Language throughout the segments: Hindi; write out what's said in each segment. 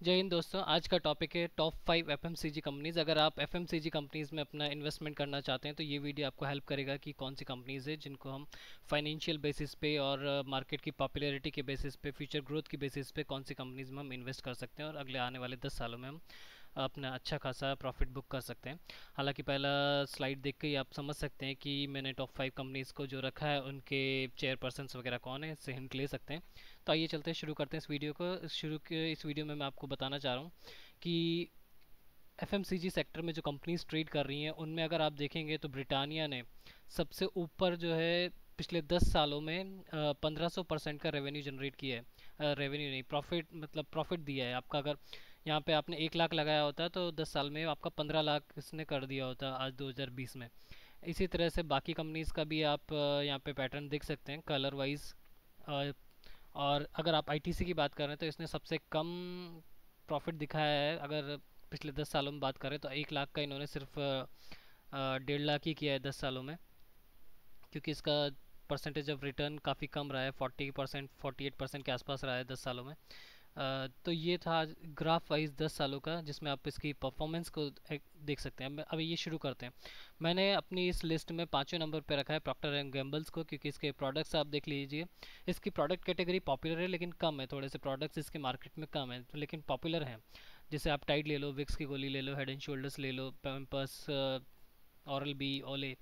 जय हिंद दोस्तों। आज का टॉपिक है टॉप 5 एफएमसीजी कंपनीज। अगर आप एफएमसीजी कंपनीज में अपना इन्वेस्टमेंट करना चाहते हैं तो ये वीडियो आपको हेल्प करेगा कि कौन सी कंपनीज है जिनको हम फाइनेंशियल बेसिस पे और मार्केट की पॉपुलैरिटी के बेसिस पे, फ्यूचर ग्रोथ की बेसिस पे कौन सी कंपनीज में हम इन्वेस्ट कर सकते हैं और अगले आने वाले 10 सालों में हम अपना अच्छा खासा प्रॉफिट बुक कर सकते हैं। हालांकि पहला स्लाइड देख के ही आप समझ सकते हैं कि मैंने टॉप 5 कंपनीज को जो रखा है उनके चेयरपर्सन वगैरह कौन है, इससे हिंट ले सकते हैं। तो आइए चलते हैं, शुरू करते हैं इस वीडियो को। इस वीडियो में मैं आपको बताना चाह रहा हूँ कि एफएमसीजी सेक्टर में जो कंपनीज ट्रेड कर रही हैं उनमें अगर आप देखेंगे तो ब्रिटानिया ने सबसे ऊपर जो है पिछले 10 सालों में 1500% का रेवेन्यू जनरेट किया है। रेवेन्यू नहीं, प्रॉफिट, मतलब प्रॉफिट दिया है आपका। अगर यहाँ पे आपने 1 लाख लगाया होता तो 10 साल में आपका 15 लाख इसने कर दिया होता आज 2020 में। इसी तरह से बाकी कंपनीज का भी आप यहाँ पे पैटर्न देख सकते हैं कलर वाइज। और अगर आप आईटीसी की बात करें तो इसने सबसे कम प्रॉफिट दिखाया है। अगर पिछले 10 सालों में बात करें तो 1 लाख का इन्होंने सिर्फ 1.5 लाख ही किया है 10 सालों में, क्योंकि इसका परसेंटेज ऑफ रिटर्न काफ़ी कम रहा है, 40%, 48% के आसपास रहा है 10 सालों में। तो ये था ग्राफ वाइज 10 सालों का, जिसमें आप इसकी परफॉर्मेंस को देख सकते हैं। अभी ये शुरू करते हैं। मैंने अपनी इस लिस्ट में 5वें नंबर पे रखा है प्रॉक्टर एंड गैम्बल्स को, क्योंकि इसके प्रोडक्ट्स आप देख लीजिए। इसकी प्रोडक्ट कैटेगरी पॉपुलर है लेकिन कम है, थोड़े से प्रोडक्ट्स इसके मार्केट में कम है लेकिन पॉपुलर हैं। जैसे आप टाइड ले लो, विक्स की गोली ले लो, हेड एंड शोल्डर्स ले लो, पैम्पर्स, ऑरल बी, ओले,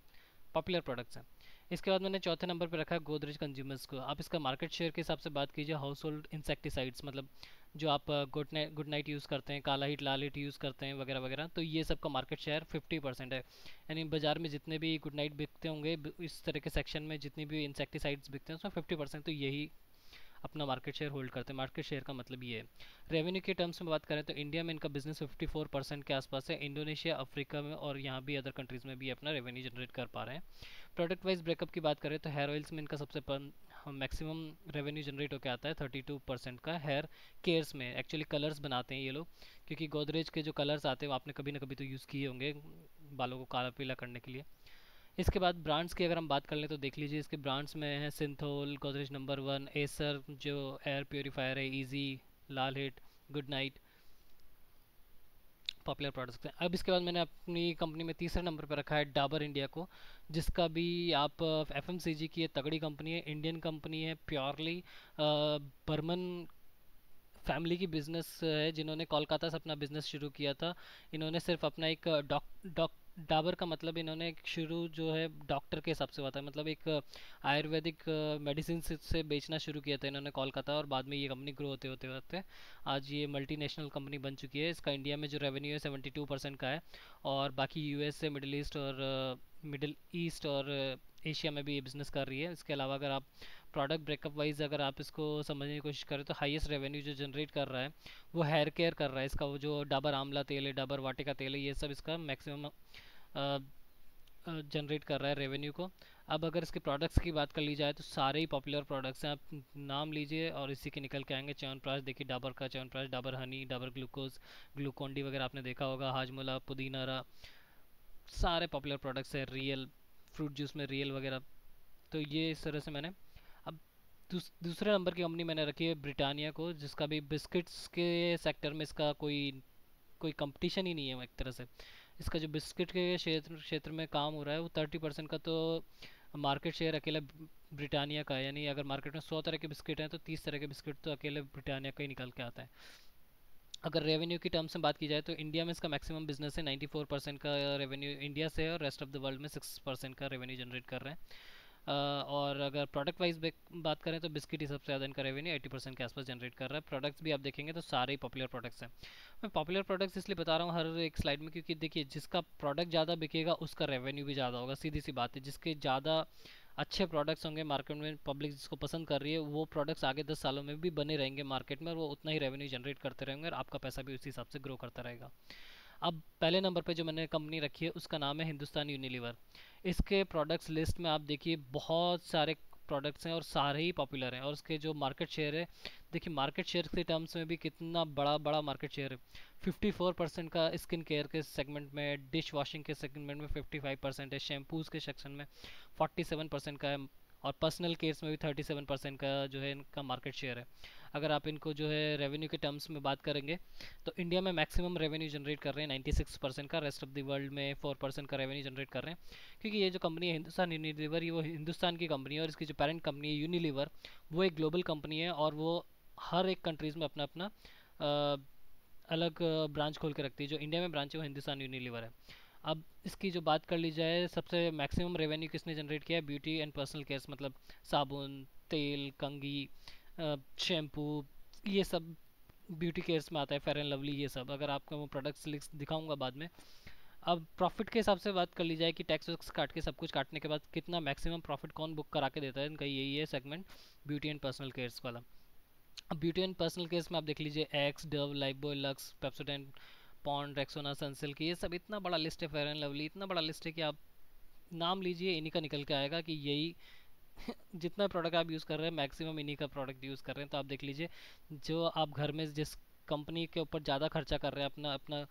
पॉपुलर प्रोडक्ट्स हैं। इसके बाद मैंने चौथे नंबर पर रखा है गोदरेज कंज्यूमर्स को। आप इसका मार्केट शेयर के हिसाब से बात कीजिए, हाउस होल्ड इंसेक्टिसाइड्स, मतलब जो आप गुड नाइट यूज़ करते हैं, काला हिट, लाल हिट यूज़ करते हैं वगैरह वगैरह, तो ये सब का मार्केट शेयर 50% है। यानी बाजार में जितने भी गुड नाइट बिकते होंगे, इस तरह के सेक्शन में जितनी भी इंसेक्टिसाइड्स बिकते हैं उसमें 50% तो यही अपना मार्केट शेयर होल्ड करते हैं। मार्केट शेयर का मतलब ये है। रेवेन्यू के टर्म्स में बात करें तो इंडिया में इनका बिजनेस 54% के आसपास है। इंडोनेशिया, अफ्रीका में और यहाँ भी अदर कंट्रीज़ में भी अपना रेवेन्यू जनरेट कर पा रहे हैं। प्रोडक्ट वाइज ब्रेकअप की बात करें तो हेयर ऑयल्स में इनका सबसे मैक्सिमम रेवेन्यू जनरेट होकर आता है 32% का। हेयर केयर्स में एक्चुअली कलर्स बनाते हैं ये लोग, क्योंकि गोदरेज के जो कलर्स आते हैं वो आपने कभी ना कभी तो यूज़ किए होंगे बालों को काला पीला करने के लिए। इसके बाद ब्रांड्स की अगर हम बात कर लें तो देख लीजिए, इसके ब्रांड्स में है सिंथोल, गोदरेज नंबर 1, एसर जो एयर प्योरीफायर है, Ezee, Lal HIT, good knight, popular products हैं। अब इसके बाद मैंने अपनी कंपनी में तीसरे नंबर पर रखा है डाबर इंडिया को, जिसका भी आप एफएमसीजी की तगड़ी कंपनी है, इंडियन कंपनी है, प्योरली बर्मन फैमिली की बिजनेस है, जिन्होंने कोलकाता से अपना बिजनेस शुरू किया था। इन्होंने सिर्फ अपना एक डॉक डॉक डाबर का मतलब इन्होंने एक शुरू जो है डॉक्टर के हिसाब से हुआ था, मतलब एक आयुर्वेदिक मेडिसिन से बेचना शुरू किया था इन्होंने कोलकाता, और बाद में ये कंपनी ग्रो होते होते होते आज ये मल्टीनेशनल कंपनी बन चुकी है। इसका इंडिया में जो रेवेन्यू है 72% का है, और बाकी यूएस से मिडिल ईस्ट और एशिया में भी ये बिज़नेस कर रही है। इसके अलावा अगर आप प्रोडक्ट ब्रेकअप वाइज अगर आप इसको समझने की कोशिश करें तो हाईएस्ट रेवेन्यू जो जनरेट कर रहा है वो हेयर केयर कर रहा है। इसका वो जो डाबर आंवला तेल है, डाबर वाटिका तेल है, ये सब इसका मैक्सिमम जनरेट कर रहा है रेवेन्यू को। अब अगर इसके प्रोडक्ट्स की बात कर ली जाए तो सारे ही पॉपुलर प्रोडक्ट्स हैं, आप नाम लीजिए और इसी के निकल के आएंगे। च्यवनप्राश देखिए, डाबर का chyawanprash, Dabur honey, Dabur glucose, Glucon D वगैरह आपने देखा होगा, हाजमोला, पुदीना, सारे पॉपुलर प्रोडक्ट्स हैं। रियल फ्रूट जूस में रियल वगैरह। तो ये इस तरह से मैंने अब दूसरे नंबर की कंपनी मैंने रखी है ब्रिटानिया को, जिसका भी बिस्किट्स के सेक्टर में इसका कोई कंपटीशन ही नहीं है एक तरह से। इसका जो बिस्किट के क्षेत्र क्षेत्र में काम हो रहा है वो 30% का तो मार्केट शेयर अकेला ब्रिटानिया का है। यानी अगर मार्केट में 100 तरह के बिस्किट हैं तो 30 तरह के बिस्किट तो अकेले ब्रिटानिया का ही निकल के आता है। अगर रेवेन्यू की टर्म्स में बात की जाए तो इंडिया में इसका मैक्सिमम बिजनेस है, 94% का रेवेन्यू इंडिया से है, और रेस्ट ऑफ द वर्ल्ड में 6% का रेवेन्यू जनरेट कर रहे हैं। और अगर प्रोडक्ट वाइज बात करें तो बिस्किट ही सबसे ज़्यादा इनका रेवेन्यू 80% के आसपास जनरेट कर रहा है। प्रोडक्ट्स भी आप देखेंगे तो सारे ही पॉपुलर प्रोडक्ट्स हैं। मैं पॉपुलर प्रोडक्ट्स इसलिए बता रहा हूँ हर एक स्लाइड में, क्योंकि देखिए जिसका प्रोडक्ट ज़्यादा बिकेगा उसका रेवेन्यू भी ज़्यादा होगा, सीधी सी बात है। जिसके ज़्यादा अच्छे प्रोडक्ट्स होंगे मार्केट में, पब्लिक जिसको पसंद कर रही है, वो प्रोडक्ट्स आगे 10 सालों में भी बने रहेंगे मार्केट में, और वो उतना ही रेवेन्यू जनरेट करते रहेंगे और आपका पैसा भी उसी हिसाब से ग्रो करता रहेगा। अब पहले नंबर पे जो मैंने कंपनी रखी है उसका नाम है हिंदुस्तान यूनिलीवर। इसके प्रोडक्ट्स लिस्ट में आप देखिए बहुत सारे प्रोडक्ट्स हैं और सारे ही पॉपुलर हैं, और उसके जो मार्केट शेयर है, देखिए मार्केट शेयर के टर्म्स में भी कितना बड़ा बड़ा मार्केट शेयर है। 54% का स्किन केयर के सेगमेंट में, डिश वॉशिंग के सेगमेंट में 55% है, शैम्पूज़ के सेक्शन में 47% का है, और पर्सनल केयर्स में भी 37% का जो है इनका मार्केट शेयर है। अगर आप इनको जो है रेवेन्यू के टर्म्स में बात करेंगे तो इंडिया में मैक्सिमम रेवेन्यू जनरेट कर रहे हैं 96% का, रेस्ट ऑफ द वर्ल्ड में 4% का रेवेन्यू जनरेट कर रहे हैं। क्योंकि ये जो कंपनी है हिंदुस्तान यूनिलीवर, ये वो हिंदुस्तान की कंपनी है और इसकी जो पेरेंट कंपनी है यूनिलीवर वो एक ग्लोबल कंपनी है और वो हर एक कंट्रीज़ में अपना अपना अलग ब्रांच खोल के रखती है। जो इंडिया में ब्रांच है वो हिंदुस्तान यूनिलीवर है। अब इसकी जो बात कर ली जाए, सबसे मैक्सिमम रेवेन्यू किसने जनरेट किया है? ब्यूटी एंड पर्सनल केयर, मतलब साबुन, तेल, कंघी, शैम्पू, ये सब ब्यूटी केयर्स में आता है, फेयर एंड लवली, ये सब। अगर आपको वो प्रोडक्ट्स लिस्ट दिखाऊंगा बाद में। अब प्रॉफिट के हिसाब से बात कर ली जाए कि टैक्स वैक्स काट के सब कुछ काटने के बाद कितना मैक्सिमम प्रॉफिट कौन बुक करा के देता है, इनका यही है segment, beauty and personal cares वाला। अब ब्यूटी एंड पर्सनल केयर्स में आप देख लीजिए x, Dove, Lifebuoy, lux, Pepsodent, pond, Rexona, Sunsilk, ये सब इतना बड़ा लिस्ट है। फेयर एंड लवली इतना बड़ा लिस्ट है कि आप नाम लीजिए, इन्हीं का निकल के आएगा कि यही जितना प्रोडक्ट आप यूज़ कर रहे हैं मैक्सिमम इन्हीं का प्रोडक्ट यूज़ कर रहे हैं। तो आप देख लीजिए, जो आप घर में जिस कंपनी के ऊपर ज़्यादा खर्चा कर रहे हैं, अपना अपना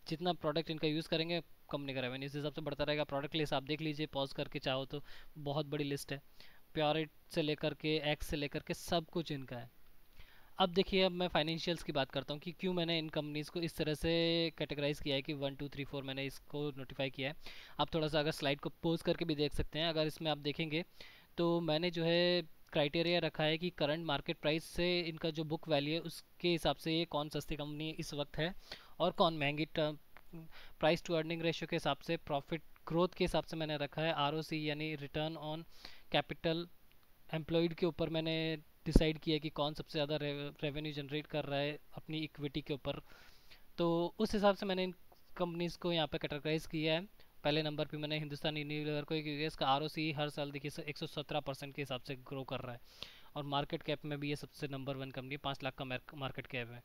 जितना प्रोडक्ट इनका यूज़ करेंगे, कंपनी का रेवेन्यू इस हिसाब से बढ़ता रहेगा। प्रोडक्ट लिस्ट आप देख लीजिए पॉज करके चाहो तो, बहुत बड़ी लिस्ट है। प्योरिट से लेकर के एक्स से लेकर के सब कुछ इनका है। अब देखिए, अब मैं फाइनेंशियल्स की बात करता हूँ कि क्यों मैंने इन कंपनीज़ को इस तरह से कैटेगराइज किया है कि 1 2 3 4 मैंने इसको नोटिफाई किया है। आप थोड़ा सा अगर स्लाइड को पोज करके भी देख सकते हैं। अगर इसमें आप देखेंगे तो मैंने जो है क्राइटेरिया रखा है कि करंट मार्केट प्राइस से इनका जो बुक वैल्यू है उसके हिसाब से ये कौन सस्ती कंपनी इस वक्त है और कौन महंगी। प्राइस टू अर्निंग रेशियो के हिसाब से, प्रॉफिट ग्रोथ के हिसाब से मैंने रखा है, आरओसी यानी रिटर्न ऑन कैपिटल एम्प्लॉयड के ऊपर मैंने डिसाइड किया कि कौन सबसे ज़्यादा रेवेन्यू जनरेट कर रहा है अपनी इक्विटी के ऊपर। तो उस हिसाब से मैंने इन कंपनीज़ को यहाँ पे कैटेगराइज किया है। पहले नंबर पे मैंने हिंदुस्तान यूनिलीवर को, क्योंकि इसका आरओसी हर साल देखिए 117% के हिसाब से ग्रो कर रहा है और मार्केट कैप में भी ये सबसे नंबर 1 कंपनी, 5 लाख का मार्केट कैप है।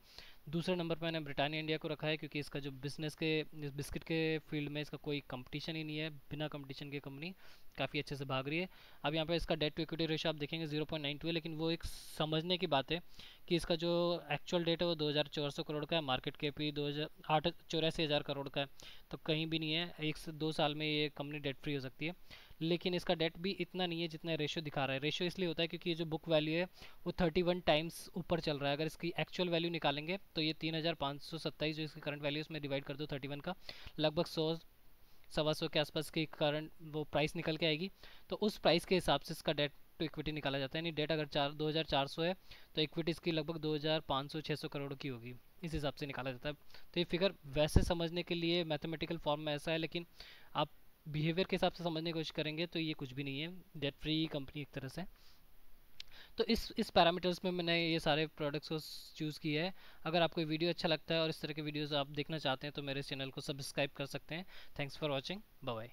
दूसरे नंबर पर मैंने ब्रिटानिया इंडिया को रखा है क्योंकि इसका जो बिजनेस के, इस बिस्किट के फील्ड में इसका कोई कंपटीशन ही नहीं है, बिना कंपटीशन की कंपनी काफ़ी अच्छे से भाग रही है। अब यहाँ पे इसका डेट टू इक्विटी रेशियो आप देखेंगे 0.92 है, लेकिन वो एक समझने की बात है कि इसका जो एक्चुअल डेट है वो 2400 करोड़ का है, मार्केट कैप ही 84,000 करोड़ का है। तो कहीं भी नहीं है, 1 से 2 साल में ये कंपनी डेट फ्री हो सकती है। लेकिन इसका डेट भी इतना नहीं है जितना रेशियो दिखा रहा है। रेशियो इसलिए होता है क्योंकि ये जो बुक वैल्यू है वो 31 टाइम्स ऊपर चल रहा है। अगर इसकी एक्चुअल वैल्यू निकालेंगे तो ये 3,527 जो इसकी करंट वैल्यू, उसमें डिवाइड कर दो 31 का, लगभग 100 सवा 100 के आसपास की करंट वो प्राइस निकल के आएगी। तो उस प्राइस के हिसाब से इसका डेट टू इक्विटी निकाला जाता है। यानी डेट अगर 2400 है तो इक्विटी इसकी लगभग 2500-600 करोड़ की होगी, इस हिसाब से निकाला जाता है। तो ये फिगर वैसे समझने के लिए मैथमेटिकल फॉर्म में ऐसा है, लेकिन आप बिहेवियर के हिसाब से समझने की कोशिश करेंगे तो ये कुछ भी नहीं है, डेट फ्री कंपनी एक तरह से। तो इस पैरामीटर्स में मैंने ये सारे प्रोडक्ट्स को चूज़ किया है। अगर आपको वीडियो अच्छा लगता है और इस तरह के वीडियोस आप देखना चाहते हैं तो मेरे चैनल को सब्सक्राइब कर सकते हैं। Thanks for watching, bye bye.